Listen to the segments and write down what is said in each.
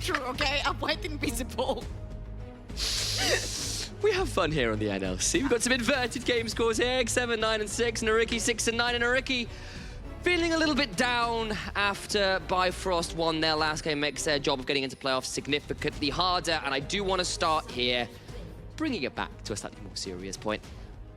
True, okay? I went invisible. We have fun here on the NLC. We've got some inverted game scores here. 7, 9, and 6. NYYRIKKI 6 and 9. And NYYYRIKKI feeling a little bit down after Bifrost won their last game. Makes their job of getting into playoffs significantly harder. And I do want to start here, bringing it back to a slightly more serious point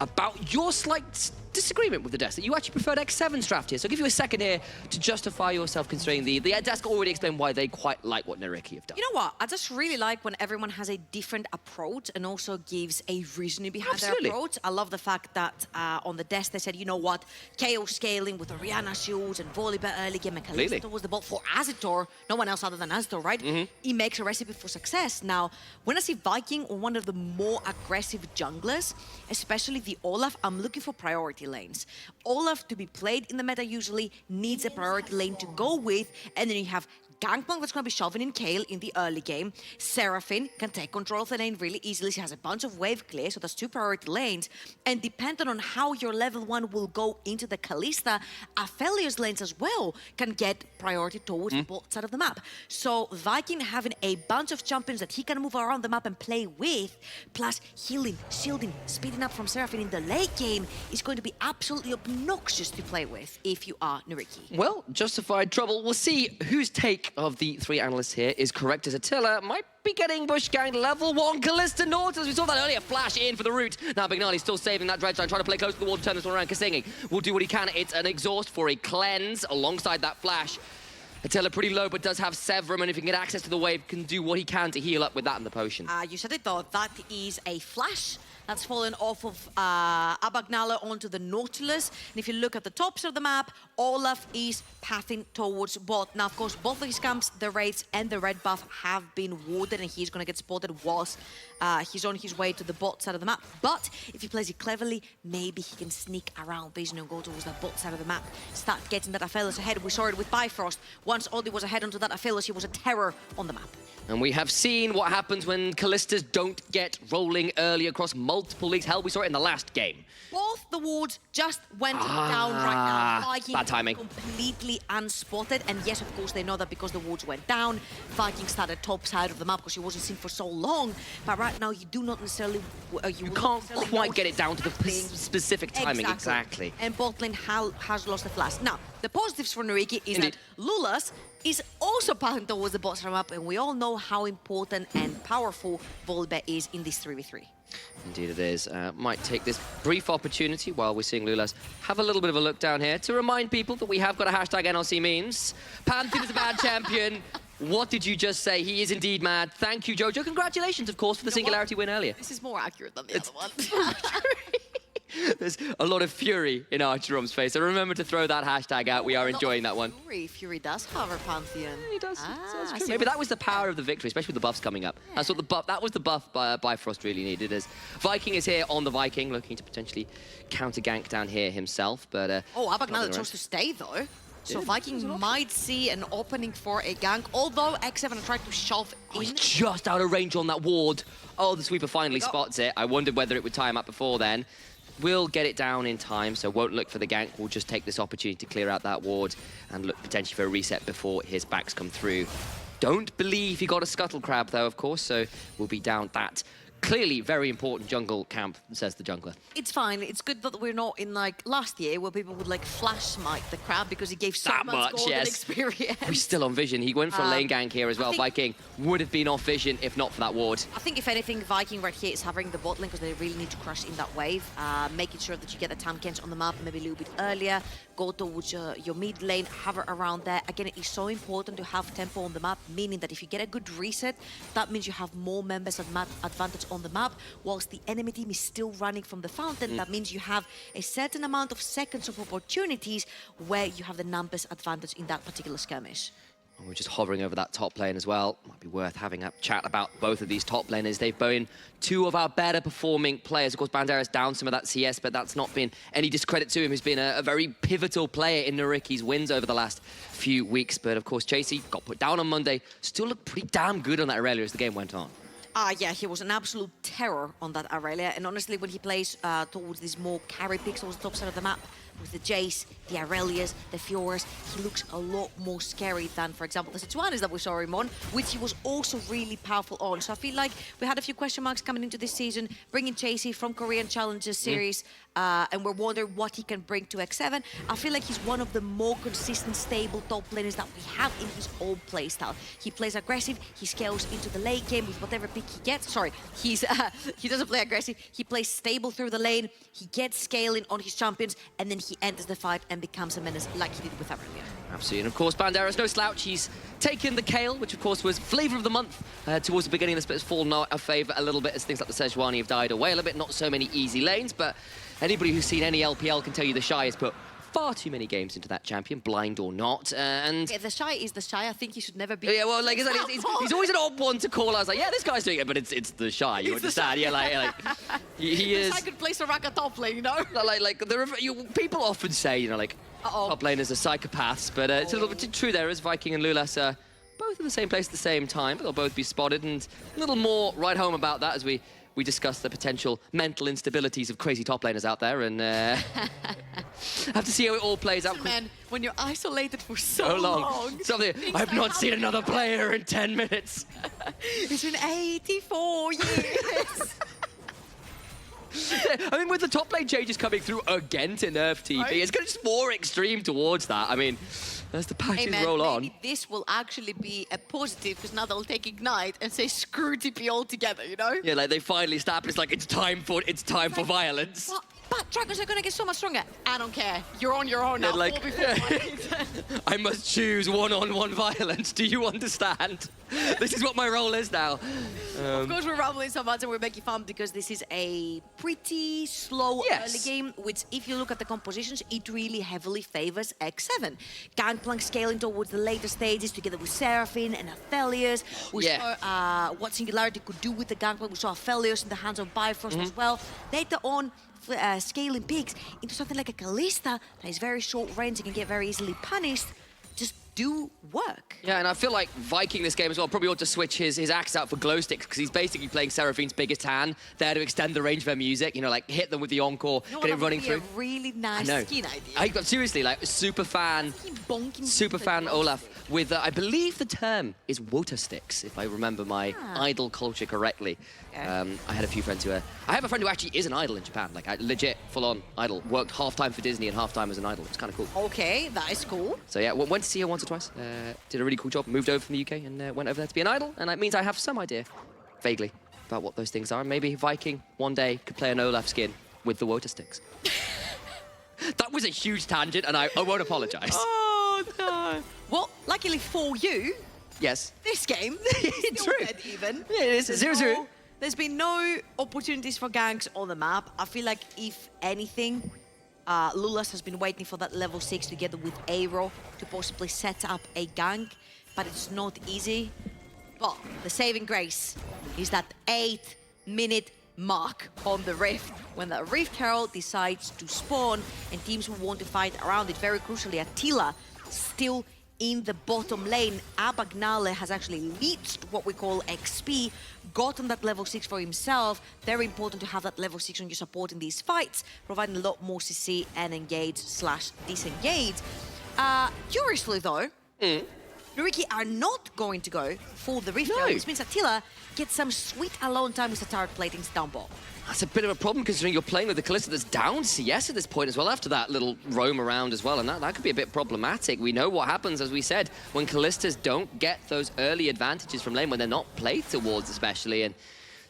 about your slight disagreement with the desk, that you actually preferred X7's draft here. So I'll give you a second here to justify yourself, considering the desk already explained why they quite like what NYYRIKKI have done. You know what? I just really like when everyone has a different approach and also gives a reasoning behind Absolutely. their approach. I love the fact that on the desk they said, you know what, KO scaling with Orianna shields and Volibear early game and Kalista was the ball for Azitor, no one else other than Azitor, right? It makes a recipe for success. Now, when I see Viking on one of the more aggressive junglers, especially the Olaf, I'm looking for priority lanes. Olaf, to be played in the meta, usually needs a priority lane to go with, and then you have Gangplank that's going to be shoving in Kayle in the early game. Seraphine can take control of the lane really easily. She has a bunch of wave clear, so that's 2 priority lanes. And depending on how your level 1 will go into the Kalista, Aphelios lanes as well can get priority towards both sides of the map. So Viking having a bunch of champions that he can move around the map and play with, plus healing, shielding, speeding up from Seraphine in the late game is going to be absolutely obnoxious to play with if you are NYYRIKKI. Well, justified trouble. We'll see whose take of the 3 analysts here is correct, as Attila might be getting bush ganged. Level 1 Kalista Nautilus. We saw that earlier, flash in for the root. Now Bignali's still saving that Dredge line, trying to play close to the wall to turn this one around. Kasinghi will do what he can. It's an exhaust for a cleanse alongside that flash. Attila pretty low, but does have Severum, and if he can get access to the wave, can do what he can to heal up with that and the potion. You said it though, that is a flash that's fallen off of Abagnale onto the Nautilus. And if you look at the tops of the map, Olaf is pathing towards bot. Now, of course, both of his camps, the raids and the red buff, have been warded, and he's going to get spotted whilst he's on his way to the bot side of the map. But if he plays it cleverly, maybe he can sneak around Vision and go towards that bot side of the map, start getting that Aphelios ahead. We saw it with Bifrost. Once Odi was ahead onto that Aphelios, he was a terror on the map. And we have seen what happens when Kalistas don't get rolling early across multiple leagues. Hell, we saw it in the last game. Both the wards just went down right now. Viking bad timing. Completely unspotted. And yes, of course, they know that because the wards went down, Viking started top side of the map because he wasn't seen for so long. But right now, you do not necessarily... you can't quite get it down to the specific timing. Exactly. And bot lane has lost the flash. Now, the positives for NYYRIKKI is that Lulas is also pathing towards the bot side map, and we all know how important and powerful Volibear is in this 3v3. Indeed it is. Might take this brief opportunity while we're seeing Lulas have a little bit of a look down here to remind people that we have got a hashtag NLC memes. Pantheon is a bad champion. What did you just say? He is indeed mad. Thank you, Jojo. Congratulations, of course, for the Singularity win earlier. This is more accurate than the other one. There's a lot of fury in Archerom's face, so remember to throw that hashtag out. We are enjoying that one. Fury does cover Pantheon. He does. That's true. Maybe that was the power of the victory, especially with the buffs coming up. Yeah. That's what the buff. That was the buff Bifrost really needed. As Viking is here on the Viking, looking to potentially counter gank down here himself. But Abagnale chose to stay though. So Viking might see an opening for a gank, although X7 tried to shove in. He's just out of range on that ward. Oh, the sweeper finally spots it. I wondered whether it would tie him up before then. We'll get it down in time, so won't look for the gank. We'll just take this opportunity to clear out that ward and look potentially for a reset before his backs come through. Don't believe he got a scuttle crab, though, of course, so we'll be down that. Clearly very important jungle camp, says the jungler. It's fine. It's good that we're not in like last year where people would like flash smite the crab because he gave so much golden experience. He's still on Vision. He went for a lane gank here as well. Viking would have been off Vision if not for that ward. I think if anything, Viking right here is having the bot lane because they really need to crush in that wave. Making sure that you get the Tamkens on the map maybe a little bit earlier. Go towards your mid lane, hover around there. Again, it is so important to have tempo on the map, meaning that if you get a good reset, that means you have more members of map advantage on the map, whilst the enemy team is still running from the fountain. That means you have a certain amount of seconds of opportunities where you have the numbers advantage in that particular skirmish. We're just hovering over that top lane as well. Might be worth having a chat about both of these top laners. They've been 2 of our better performing players. Of course, Banderas down some of that CS, but that's not been any discredit to him. He's been a very pivotal player in NYYRIKKI's wins over the last few weeks. But of course, JC got put down on Monday. Still looked pretty damn good on that Aurelia as the game went on. Yeah, he was an absolute terror on that Aurelia. And honestly, when he plays towards these more carry picks towards the top side of the map, with the Jace, the Aurelias, the Fioras. He looks a lot more scary than, for example, the Sejuanis that we saw him on, which he was also really powerful on. So I feel like we had a few question marks coming into this season, bringing Chasey from Korean Challengers Series, and we're wondering what he can bring to X7. I feel like he's one of the more consistent, stable top laners that we have in his own playstyle. He plays aggressive, he scales into the late game with whatever pick he gets. Sorry, he doesn't play aggressive, he plays stable through the lane, he gets scaling on his champions, and then he enters the fight and becomes a menace like he did with Aurelia. Absolutely, and of course, Bandera's no slouch. He's taken the Kale, which of course was flavour of the month towards the beginning of this, but it's fallen out of favour a little bit as things like the Sejuani have died away a little bit. Not so many easy lanes, but anybody who's seen any LPL can tell you the Shy has put far too many games into that champion, blind or not. And yeah, the Shy is the Shy. I think he should never be. Yeah, well, like he's always an odd one to call. I was like, yeah, this guy's doing it, but it's the Shy. You understand? Yeah, like he is. I could play Soraka top lane, you know. People often say, you know, like top laners are psychopaths, but it's a little bit true. There is Viking and Lulas both in the same place at the same time, but they'll both be spotted, and a little more right home about that as we discuss the potential mental instabilities of crazy top laners out there, and have to see how it all plays out. Man, when you're isolated for so long. I've not seen another player in 10 minutes. It's been 84 years. I mean, with the top lane changes coming through again to nerf TP, it's going to be more extreme towards that. I mean, as the patches roll on. Maybe this will actually be a positive, because now they'll take Ignite and say screw TP altogether, you know? Yeah, like they finally stop. It's like it's time for violence. What? But dragons are gonna get so much stronger. I don't care. You're on your own now. Like, I must choose one-on-one violence. Do you understand? This is what my role is now. Of course, we're rumbling so much and we're making fun because this is a pretty slow early game, which, if you look at the compositions, it really heavily favors X7. Gangplank scaling towards the later stages together with Seraphine and Aphelios. We saw what Singularity could do with the Gangplank. We saw Aphelios in the hands of Bifrost as well. Later on, scaling picks into something like a Kalista that is very short range and can get very easily punished, just do work. Yeah, and I feel like Viking this game as well probably ought to switch his axe out for glow sticks, because he's basically playing Seraphine's biggest hand there to extend the range of her music, you know, like hit them with the encore, get it running through. A really nice skin idea. But seriously, like super fan Olaf with, I believe the term is water sticks, if I remember my idol culture correctly. I had a few friends I have a friend who actually is an idol in Japan, like legit, full-on idol. Worked half-time for Disney and half-time as an idol. It's kind of cool. Okay, that is cool. So yeah, went to see her once or twice. Did a really cool job. Moved over from the UK and went over there to be an idol. And that means I have some idea, vaguely, about what those things are. Maybe Viking one day could play an Olaf skin with the water sticks. That was a huge tangent, and I won't apologise. Oh, no. Well, luckily for you, yes, this game is still dead even. Yeah, it is. 0-0. There's been no opportunities for ganks on the map. I feel like, if anything, Lulas has been waiting for that level 6 together with Aero to possibly set up a gank, but it's not easy. But the saving grace is that 8-minute mark on the Rift, when the Rift Herald decides to spawn and teams will want to fight around it. Very crucially, Attila still in the bottom lane. Abagnale has actually leached what we call XP, gotten that level 6 for himself. Very important to have that level 6 on your support in these fights, providing a lot more CC and engage/disengage. Curiously though, NYYRIKKI are not going to go for the Rift Herald, which means Attila gets some sweet alone time with the turret plating's down ball. That's a bit of a problem, considering you're playing with the Kalista that's down CS at this point as well, after that little roam around as well, and that could be a bit problematic. We know what happens, as we said, when Kalistas don't get those early advantages from lane, when they're not played towards especially, and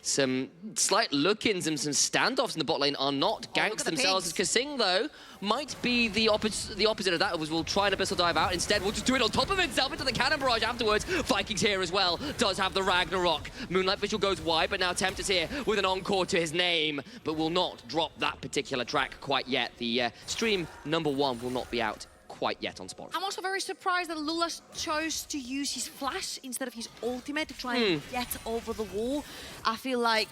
some slight look-ins and some standoffs in the bot lane are not ganks themselves. Kasing, though, might be the opposite of that. We'll try an Abyssal Dive out. Instead, we'll just do it on top of himself into the Cannon Barrage afterwards. Vikings here as well. Does have the Ragnarok. Moonlight Visual goes wide, but now Tempter's here with an encore to his name, but will not drop that particular track quite yet. The stream #1 will not be out quite yet on Sport. I'm also very surprised that Lulas chose to use his flash instead of his ultimate to try and get over the wall. I feel like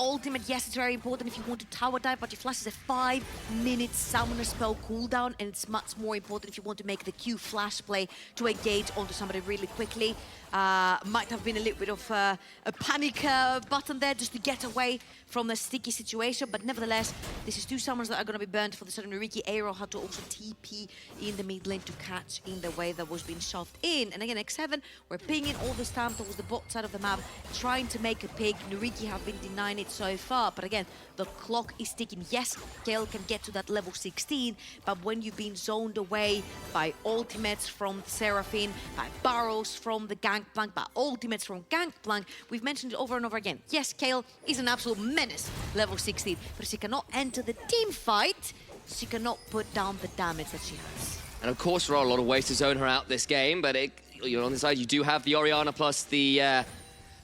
ultimate, yes, it's very important if you want to tower dive, but your flash is a 5-minute summoner spell cooldown, and it's much more important if you want to make the Q flash play to engage onto somebody really quickly. Might have been a little bit of a panic button there just to get away from the sticky situation, but nevertheless, this is two summons that are going to be burnt for the sudden NYYRIKKI. Aero had to also TP in the mid lane to catch in the wave that was being shoved in. And again, X7, we're pinging all this time towards the bot side of the map, trying to make a pick. NYYRIKKI have been denying it so far, but again, the clock is ticking. Yes, Gale can get to that level 16, but when you've been zoned away by ultimates from Seraphine, by barrels from the Gangplank, by ultimates from Gangplank, we've mentioned it over and over again. Yes, Kale is an absolute menace, level 16, but she cannot enter the team fight, she cannot put down the damage that she has. And of course, there are a lot of ways to zone her out this game, but on the side, you do have the Orianna plus the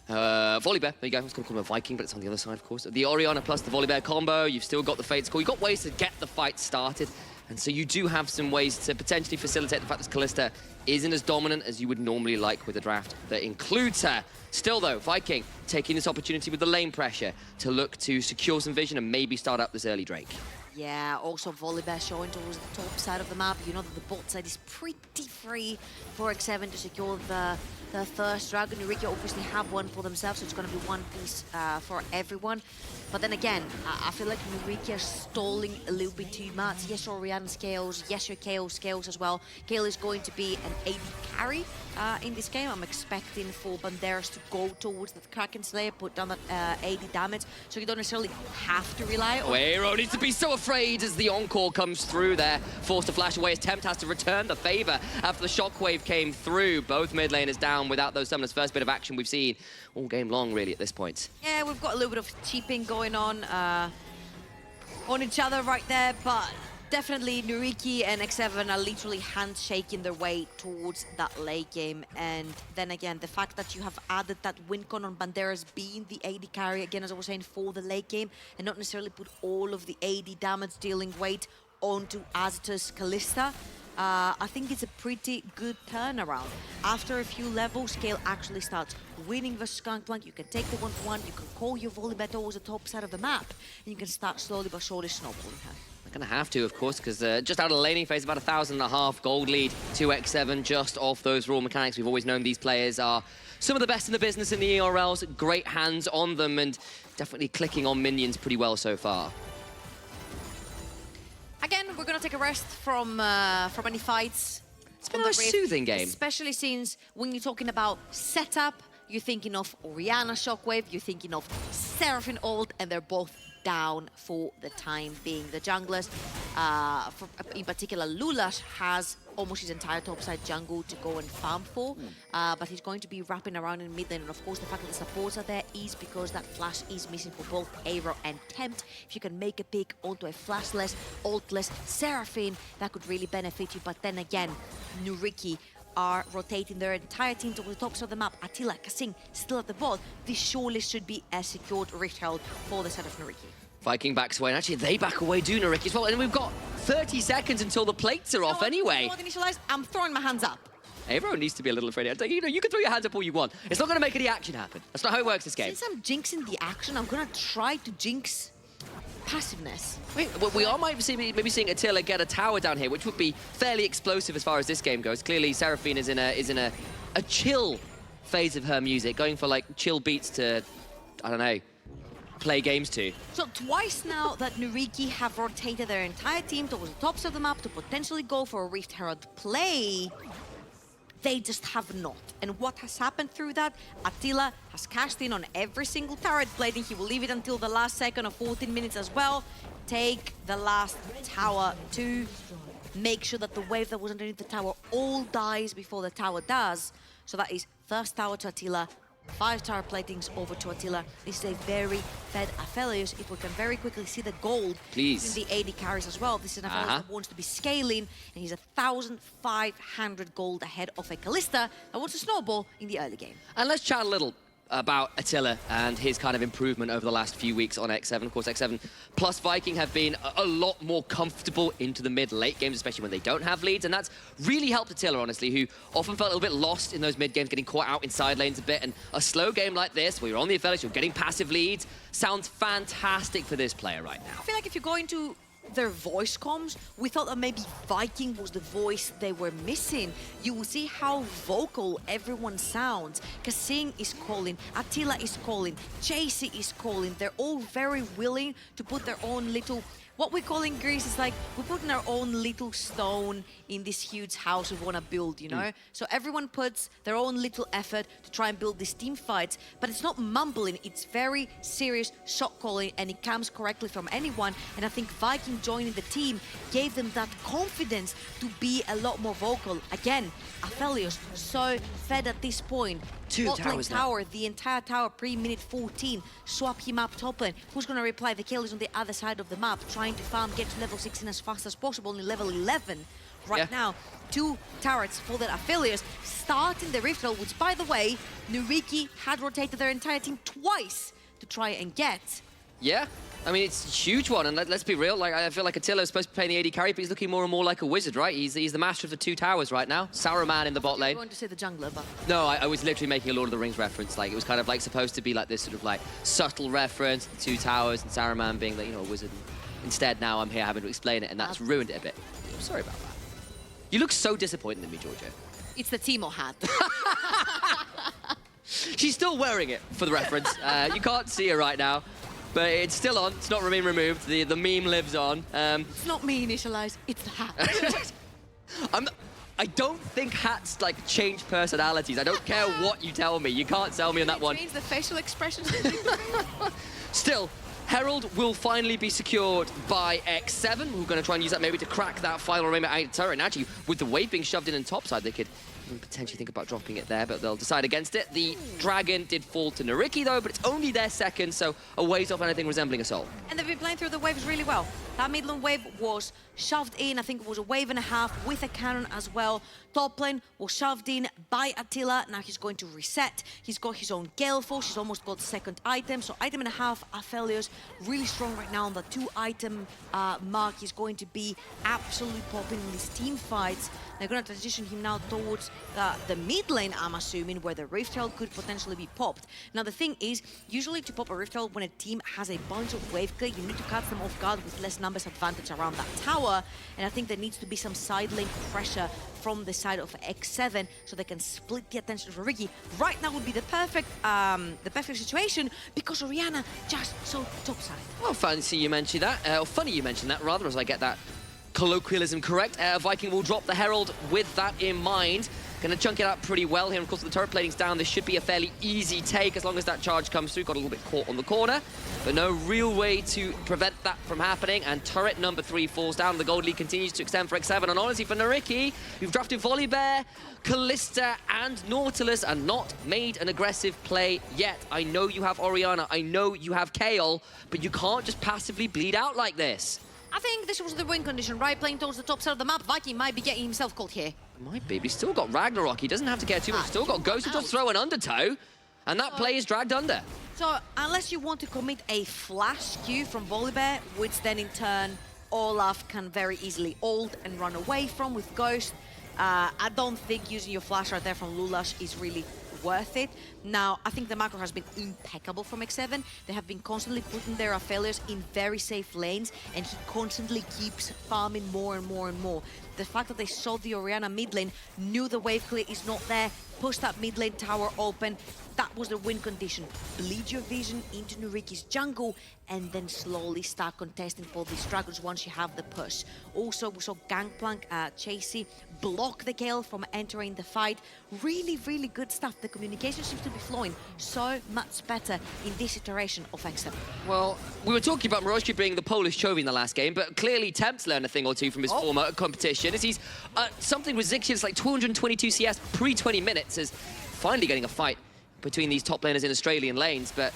Volibear. There you go. I was going to call him a Viking, but it's on the other side, of course. The Orianna plus the Volibear combo. You've still got the Fate's Call. You've got ways to get the fight started. And so you do have some ways to potentially facilitate the fact that Kalista isn't as dominant as you would normally like with a draft that includes her. Still, though, Viking taking this opportunity with the lane pressure to look to secure some vision and maybe start up this early Drake. Yeah, also Volibear showing towards the top side of the map. You know that the bot side is pretty free for X7 to secure the first dragon. NYYRIKKI obviously have one for themselves, so it's going to be one piece for everyone. But then again, I feel like NYYRIKKI are stalling a little bit too much. Yes, your Orianna scales. Yes, your KO scales as well. Gale is going to be an AD carry in this game. I'm expecting for Banderas to go towards the Kraken Slayer, put down that AD damage, so you don't necessarily have to rely on... Aero needs to be so afraid as the encore comes through there. Forced to flash away as Tempt has to return the favor after the shockwave came through. Both mid laners down without those summoners. First bit of action we've seen all game long, really, at this point. Yeah, we've got a little bit of cheaping going on each other right there, but definitely NYYRIKKI and X7 are literally handshaking their way towards that late game. And then again, the fact that you have added that win con on Banderas being the AD carry, again, as I was saying, for the late game, and not necessarily put all of the AD damage dealing weight onto Azita's Kalista. I think it's a pretty good turnaround. After a few levels, Gale actually starts winning versus Gangplank. You can take the 1-for-1, you can call your Volibear towards the top side of the map, and you can start slowly but surely snowballing her. They're going to have to, of course, because just out of the laning phase, about 1,500 gold lead to X7 just off those raw mechanics. We've always known these players are some of the best in the business in the ERLs, great hands on them, and definitely clicking on minions pretty well so far. Again, we're going to take a rest from any fights. It's been a soothing game. Especially since when you're talking about setup, you're thinking of Orianna Shockwave, you're thinking of Seraphine ult, and they're both down for the time being. The junglers, in particular Lulash, has almost his entire topside jungle to go and farm for, but he's going to be wrapping around in mid lane, and of course the fact that the supports are there is because that flash is missing for both Aero and Tempt. If you can make a pick onto a flashless, ultless Seraphine, that could really benefit you, but then again, NYYRIKKI are rotating their entire team towards the tops of the map. Attila, Kasing still at the ball. This surely should be a secured Rift Herald for the side of NYYRIKKI. Viking backs away, and actually they back away, do NYYRIKKI as well. And we've got 30 seconds until the plates are off anyway. You know what, Initialize? I'm throwing my hands up. Everyone needs to be a little afraid. You know, you can throw your hands up all you want. It's not going to make any action happen. That's not how it works this game. Since I'm jinxing the action, I'm going to try to jinx passiveness. Wait, well, we are maybe seeing Attila get a tower down here, which would be fairly explosive as far as this game goes. Clearly, Seraphine is in a chill phase of her music, going for like chill beats to, I don't know, play games to. So twice now that NYYRIKKI have rotated their entire team towards the tops of the map to potentially go for a Rift Herald play, they just have not. And what has happened through that? Attila has cashed in on every single turret plate, and he will leave it until the last second of 14 minutes as well. Take the last tower to make sure that the wave that was underneath the tower all dies before the tower does. So that is first tower to Attila, 5 tower platings over to Attila. This is a very fed Aphelios. If we can very quickly see the gold in the AD carries as well. This is an Aphelios that wants to be scaling, and he's 1,500 gold ahead of a Kalista that wants to snowball in the early game. And let's chat a little. about Attila and his kind of improvement over the last few weeks on X7. Of course, X7 plus Viking have been a lot more comfortable into the mid-late games, especially when they don't have leads, and that's really helped Attila, honestly, who often felt a little bit lost in those mid-games, getting caught out in side lanes a bit, and a slow game like this, where you're on the offense, you're getting passive leads, sounds fantastic for this player right now. I feel like if you're going to their voice comms, we thought that maybe Viking was the voice they were missing. You will see how vocal everyone sounds. Kasing is calling, Attila is calling, Chasey is calling. They're all very willing to put their own little, what we call in Greece is like, we're putting our own little stone in this huge house we want to build, you know? So everyone puts their own little effort to try and build these team fights, but it's not mumbling, it's very serious shot calling, and it comes correctly from anyone. And I think Viking joining the team gave them that confidence to be a lot more vocal. Again, Aphelios so fed at this point. Two towers now. Tower, the entire tower pre-minute 14. Swap him up top lane. Who's going to reply? The kill is on the other side of the map, trying to farm, get to level 16 as fast as possible, only level 11 right now. 2 turrets for the Aphelios, starting the Rift Roll, which, by the way, NYYRIKKI had rotated their entire team twice to try and get. Yeah, I mean, it's a huge one, and let's be real, like, I feel like Attila is supposed to be playing the AD carry, but he's looking more and more like a wizard, right? He's the master of the 2 towers right now. Saruman in the bot lane. I'm going to say the jungler, but... No, I was literally making a Lord of the Rings reference. Like, it was kind of like supposed to be like this sort of like subtle reference, the 2 towers, and Saruman being like, you know, a wizard. Instead, now I'm here having to explain it, and that's ruined it a bit. I'm sorry about that. You look so disappointed in me, Georgia. It's the Timo hat. She's still wearing it, for the reference. You can't see her right now, but it's still on. It's not been removed. The meme lives on. It's not me initialized, it's the hat. I don't think hats like change personalities. I don't care what you tell me. You can't sell me on that one. Change the facial expressions. Still, Herald will finally be secured by X7. We're going to try and use that maybe to crack that final Rainbow Eye turret. And actually, with the wave being shoved in topside, they could potentially think about dropping it there, but they'll decide against it. The Dragon did fall to NYYRIKKI, though, but it's only their second, so a ways off anything resembling a soul. And they've been playing through the waves really well. That mid lane wave was shoved in, I think it was a wave and a half with a cannon as well. Top lane was shoved in by Attila. Now he's going to reset. He's got his own Gale Force. He's almost got the second item. So item and a half, Aphelios really strong right now on the 2 item mark. He's going to be absolutely popping in these team fights. They're going to transition him now towards the mid lane, I'm assuming, where the Rift Herald could potentially be popped. Now the thing is, usually to pop a Rift Herald when a team has a bunch of wave clear, you need to catch them off guard with less numbers advantage around that tower. And I think there needs to be some side lane pressure from the side of X7 so they can split the attention of NYYRIKKI. Right now would be the perfect situation because Orianna just so topside. Well, fancy you mentioned that, or funny you mentioned that, rather, as I get that colloquialism correct. Viking will drop the Herald with that in mind. Gonna chunk it out pretty well here. Of course, the turret plating's down. This should be a fairly easy take as long as that charge comes through. Got a little bit caught on the corner, but no real way to prevent that from happening. And turret number 3 falls down. The gold lead continues to extend for X7. And honestly, for NYYRIKKI, you've drafted Volibear, Kalista, and Nautilus, and not made an aggressive play yet. I know you have Orianna. I know you have Kayle, but you can't just passively bleed out like this. I think this was the win condition, right? Playing towards the top side of the map. Viking might be getting himself caught here. Might be, but he's still got Ragnarok. He doesn't have to care too much. Still got Ghost to just throw an undertow, and that play is dragged under. So, unless you want to commit a flash Q from Volibear, which then in turn Olaf can very easily ult and run away from with Ghost, I don't think using your flash right there from Lulash is really worth it. Now, I think the macro has been impeccable from X7. They have been constantly putting their Aphelios in very safe lanes, and he constantly keeps farming more and more and more. The fact that they saw the Orianna mid lane, knew the wave clear is not there, pushed that mid lane tower open, that was the win condition. Bleed your vision into NYYRIKKI's jungle and then slowly start contesting for these dragons once you have the push. Also, we saw Gangplank, Chasey block the Gale from entering the fight. Really, really good stuff. The communication seems to be flowing so much better in this iteration of X7. Well, we were talking about Moroshki being the Polish Chovy in the last game, but clearly Temp's learned a thing or two from his former competition, as he's something ridiculous like 222 CS pre-20 minutes is finally getting a fight between these top laners in Australian lanes. But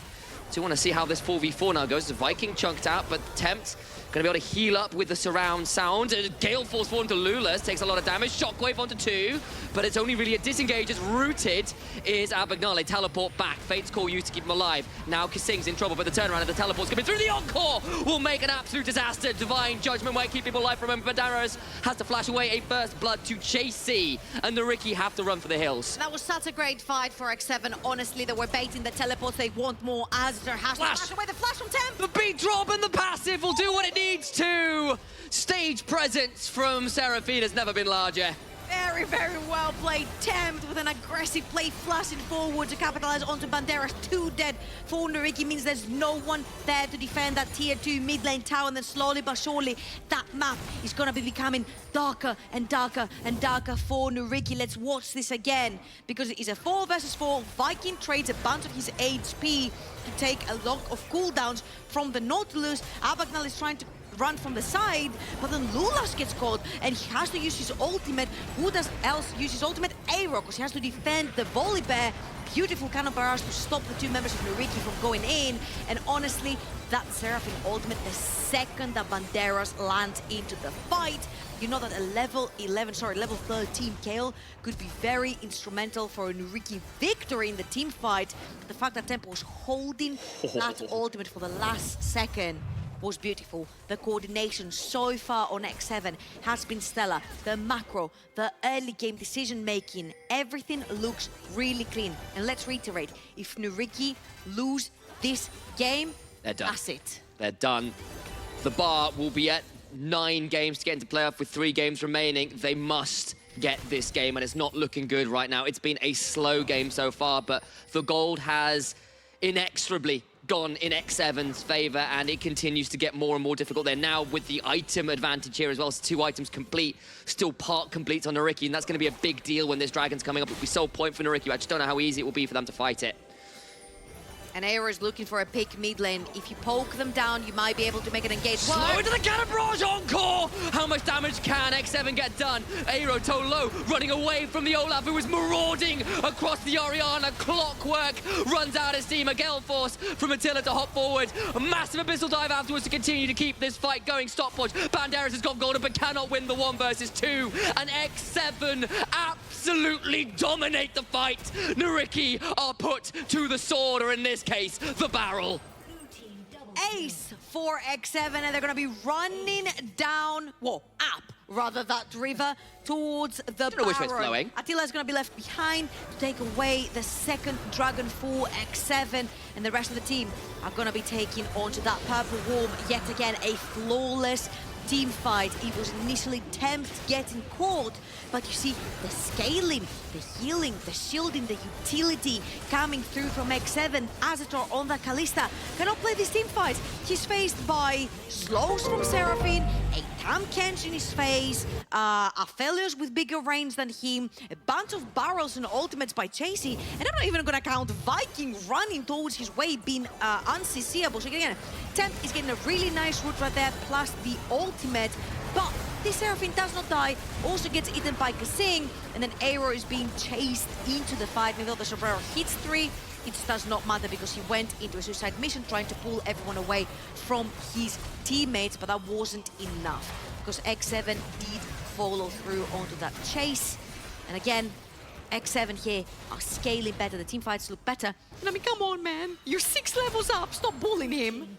do you want to see how this 4v4 now goes? The Viking chunked out, but Tempt Gonna be able to heal up with the surround sound. Gale Force falling to Lulas, takes a lot of damage. Shockwave onto 2, but it's only really a disengage. It's rooted is Abagnale. Teleport back. Fate's Call used to keep him alive. Now Kasing's in trouble, but the turnaround of the teleport's coming through. The Encore will make an absolute disaster. Divine Judgment won't keep people alive from him. Banderas has to flash away a first blood to Chasey, and the NYYRIKKI have to run for the hills. That was such a great fight for X7. Honestly, they were baiting the teleports. They want more. Azure has to flash away the flash from Temp. The beat drop and the passive will do what it needs to. Stage presence from Seraphine has never been larger. Very, very well played. Tempt with an aggressive play, flashing forward to capitalize onto Banderas. 2 dead for NYYRIKKI means there's no one there to defend that tier 2 mid lane tower. And then slowly but surely, that map is going to be becoming darker and darker and darker for NYYRIKKI. Let's watch this again, because it is a 4 versus 4. Viking trades a bunch of his HP to take a lot of cooldowns from the Nautilus. Abagnale is trying to run from the side, but then Lulas gets caught and he has to use his ultimate. Who does else use his ultimate? Aero, because he has to defend the volley bear. Beautiful cannon barrage to stop the 2 members of NYYRIKKI from going in. And honestly, that Seraphine ultimate, the second that Banderas lands into the fight, you know that a level 13 Kayle could be very instrumental for a NYYRIKKI victory in the team fight. But the fact that Tempo was holding that ultimate for the last second was beautiful. The coordination so far on X7 has been stellar. The macro, the early game decision making, everything looks really clean. And let's reiterate, if NYYRIKKI lose this game, they're done. That's it. They're done. The bar will be at 9 games to get into playoff with 3 games remaining. They must get this game, and it's not looking good right now. It's been a slow game so far, but the gold has inexorably gone in X7's favor, and it continues to get more and more difficult. They're now with the item advantage here as well. So 2 items complete, still part complete on NYYRIKKI, and that's going to be a big deal when this dragon's coming up. It'll be so point for NYYRIKKI. I just don't know how easy it will be for them to fight it. And Aero is looking for a pick mid lane. If you poke them down, you might be able to make an engage. Slow into the cannon barrage, Encore! How much damage can X7 get done? Aero toe low, running away from the Olaf, who is marauding across the Orianna. Clockwork runs out of steam. A Gale Force from Attila to hop forward. A massive abyssal dive afterwards to continue to keep this fight going. Stopwatch. Banderas has got golden, but cannot win the 1 versus 2. And X7 absolutely dominate the fight. NYYRIKKI are put to the sword, or in this case, the barrel. Ace for X7, and they're going to be running down, well, up, rather, that river towards the Don't know which way it's flowing. Attila is going to be left behind to take away the second dragon for X7, and the rest of the team are going to be taking onto that purple worm. Yet again, a flawless team fight. It was initially Tempt getting caught, but you see the scaling, the healing, the shielding, the utility coming through from X7. Azator on the Kalista cannot play this team fight. He's faced by slows from Seraphine, a Tam Kench in his face, Aphelios with bigger range than him, a bunch of barrels and ultimates by Chasey, and I'm not even gonna count Viking running towards his way being unseeable. So again, Tempt is getting a really nice route right there, plus the ultimate, but this Seraphine does not die, also gets eaten by Kasing, and then Aero is being chased into the fight. Even though the Sombrero hits 3, it just does not matter because he went into a suicide mission trying to pull everyone away from his teammates, but that wasn't enough because X7 did follow through onto that chase. And again, X7 here are scaling better, the team fights look better. And I mean, come on, man, you're 6 levels up, stop bullying him.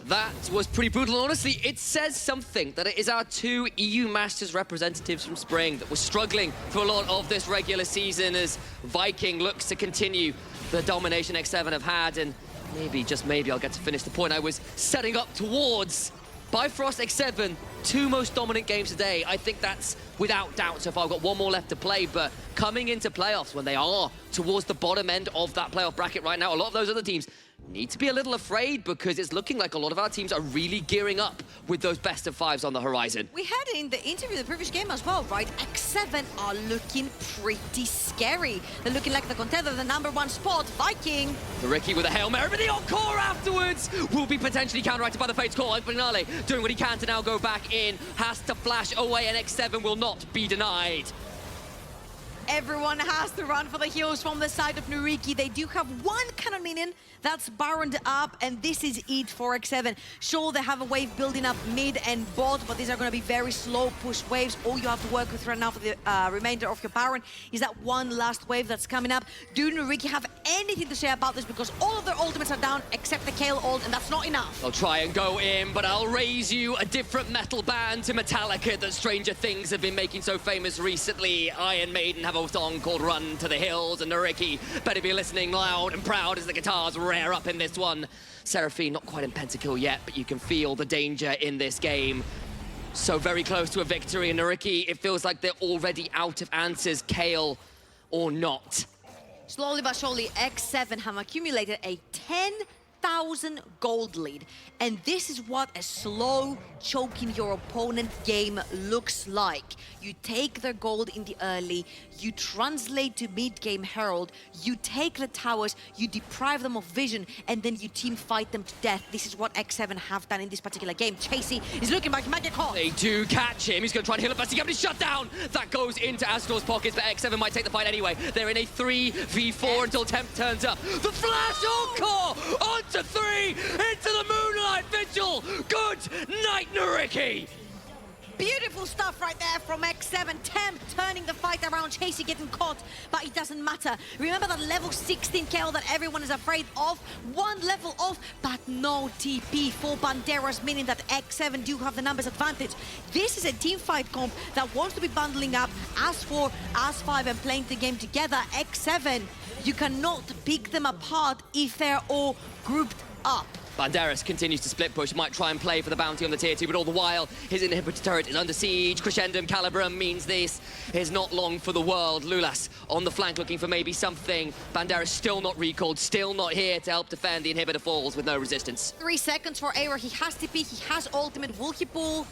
That was pretty brutal. Honestly, it says something that it is our 2 EU Masters representatives from Spring that were struggling for a lot of this regular season as Viking looks to continue the domination X7 have had, and maybe, just maybe, I'll get to finish the point I was setting up towards. Bifrost X7, 2 most dominant games today. I think that's without doubt so far. I've got 1 more left to play, but coming into playoffs when they are towards the bottom end of that playoff bracket right now, a lot of those other teams need to be a little afraid because it's looking like a lot of our teams are really gearing up with those best of 5s on the horizon. We had in the interview the previous game as well, right? X7 are looking pretty scary. They're looking like the contender, the #1 spot, Viking. NYYRIKKI with a Hail Mary, but the Encore afterwards will be potentially counteracted by the Fate's Call. Abagnale doing what he can to now go back in, has to flash away, and X7 will not be denied. Everyone has to run for the hills from the side of NYYRIKKI. They do have one cannon minion that's baroned up, and this is it for X7. Sure, they have a wave building up mid and bot, but these are going to be very slow push waves. All you have to work with right now for the remainder of your baron is that one last wave that's coming up. Do NYYRIKKI have anything to say about this? Because all of their ultimates are down except the Kale ult, and that's not enough. I'll try and go in, but I'll raise you a different metal band to Metallica that Stranger Things have been making so famous recently. Iron Maiden have a song called Run to the Hills, and NYYRIKKI better be listening loud and proud as the guitars rear up in this one. Seraphine not quite in pentakill yet, but you can feel the danger in this game. So very close to a victory, and NYYRIKKI, it feels like they're already out of answers, Kale or not. Slowly but surely, X7 have accumulated a 10,000 gold lead. And this is what a slow, choking your opponent game looks like. You take their gold in the early, you translate to mid-game Herald, you take the towers, you deprive them of vision, and then you team fight them to death. This is what X7 have done in this particular game. Chasey is looking like he might get caught. They do catch him. He's going to try and heal him first. He gets shut down. That goes into Astor's pockets, but X7 might take the fight anyway. They're in a 3v4 until Temp turns up. The flash encore onto 3 into the Moonlight Vigil. Good night, NYYRIKKI. Beautiful stuff right there from X7. Temp turning the fight around, Chasey getting caught, but it doesn't matter. Remember that level 16 KO that everyone is afraid of? One level off, but no TP for Banderas, meaning that X7 do have the numbers advantage. This is a team fight comp that wants to be bundling up as 4, as 5 and playing the game together. X7, you cannot pick them apart if they're all grouped up. Banderas continues to split push, might try and play for the bounty on the tier 2, but all the while, his inhibitor turret is under siege. Crescendum Calibrum means this is not long for the world. Lulas on the flank looking for maybe something. Banderas still not recalled, still not here to help defend. The inhibitor falls with no resistance. 3 seconds for Aura. He has TP, he has ultimate. Will he pull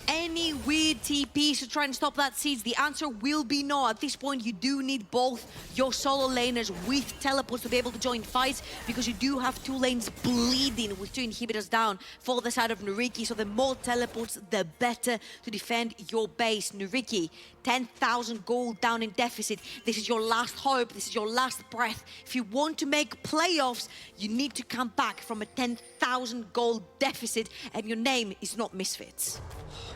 any weird TPs to try and stop that siege? The answer will be no. At this point, you do need both your solo laners with teleports to be able to join fights, because you do have 2 lanes bleeding with 2 inhibitors down for the side of NYYRIKKI. So the more teleports, the better to defend your base. NYYRIKKI, 10,000 gold down in deficit. This is your last hope. This is your last breath. If you want to make playoffs, you need to come back from a 10,000 gold deficit, and your name is not Misfits.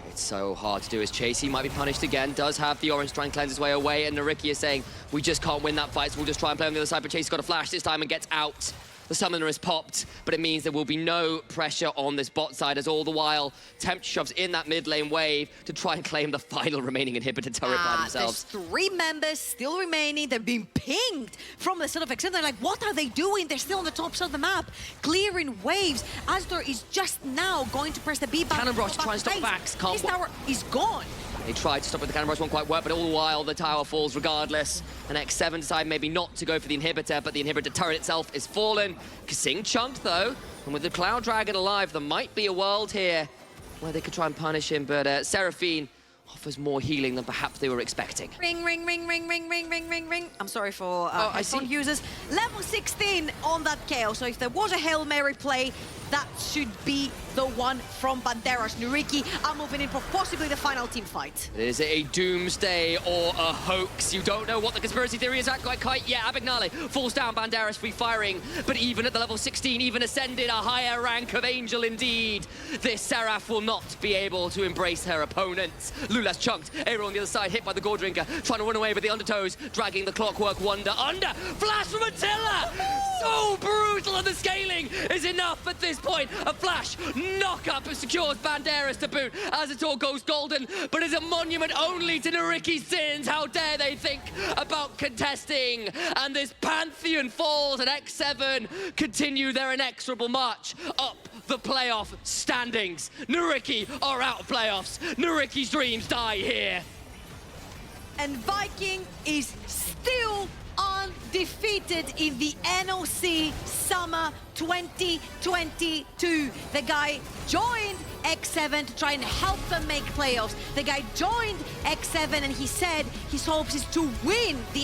It's so hard to do as Chasey might be punished again, does have the orange, try and cleanse his way away, and NYYRIKKI is saying, we just can't win that fight, so we'll just try and play on the other side, but Chasey's got a flash this time and gets out. The summoner is popped, but it means there will be no pressure on this bot side, as all the while, Temp shoves in that mid lane wave to try and claim the final remaining inhibitor turret by themselves. There's 3 members still remaining. They're being pinged from the side of X7. They're like, what are they doing? They're still on the top side of the map, clearing waves. Astor is just now going to press the B button. Cannon Rush, try and stop backs. This tower is gone. They tried to stop with the Cannon Rush, won't quite work, but all the while the tower falls regardless. And X7 decide maybe not to go for the inhibitor, but the inhibitor turret itself is fallen. Kasing chunked though, and with the Cloud Dragon alive, there might be a world here where they could try and punish him, but Seraphine offers more healing than perhaps they were expecting. Ring, ring, ring, ring, ring, ring, ring, ring, ring. I'm sorry for headphone users. Level 16 on that KO. So if there was a Hail Mary play, that should be the one from Banderas. NYYRIKKI are moving in for possibly the final team fight. Is it a doomsday or a hoax? You don't know what the conspiracy theory is quite yet. Abagnale falls down, Banderas free firing, but even at the level 16, even ascended a higher rank of Angel indeed. This Seraph will not be able to embrace her opponents. Lula's chunked, Aero on the other side, hit by the Gore Drinker, trying to run away with the Undertows, dragging the Clockwork Wonder under. Flash from Attila! So brutal, and the scaling is enough at this point. A flash, knock up, secures Banderas to boot as it all goes golden, but is a monument only to NYYRIKKI's sins. How dare they think about contesting? And this Pantheon falls, and X7 continue their inexorable march up the playoff standings. NYYRIKKI are out of playoffs. NYYRIKKI's dreams die here. And Viking is still undefeated in the NLC Summer 2022. The guy joined X7 to try and help them make playoffs. The guy joined X7 and he said his hopes is to win the